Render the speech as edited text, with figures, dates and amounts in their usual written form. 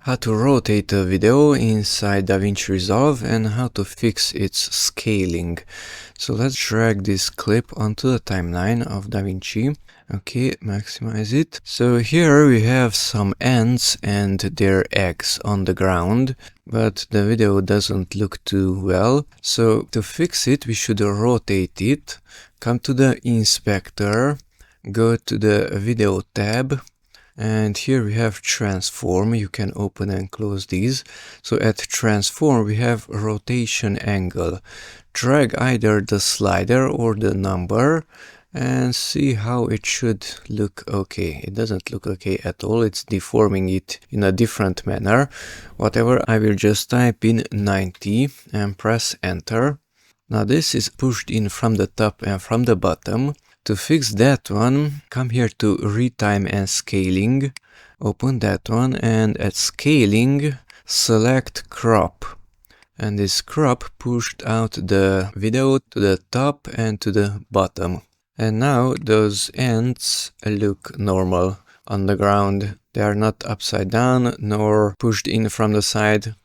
how to rotate a video inside Davinci Resolve and how to fix its scaling. So let's drag this clip onto the timeline of Davinci. Okay, maximize it. So here we have some ants and their eggs on the ground, but the video doesn't look too well. So to fix it, we should rotate it. Come to the inspector, go to the video tab, and here we have transform. You can open and close these. So at transform we have rotation angle. Drag either the slider or the number and see how it should look okay. It doesn't look okay at all. It's deforming it in a different manner. Whatever, I will just type in 90 and press enter. Now this is pushed in from the top and from the bottom. To fix that one, come here to retime and scaling, open that one, and at scaling select crop. And this crop pushed out the video to the top and to the bottom. And now those ants look normal on the ground. They are not upside down nor pushed in from the side.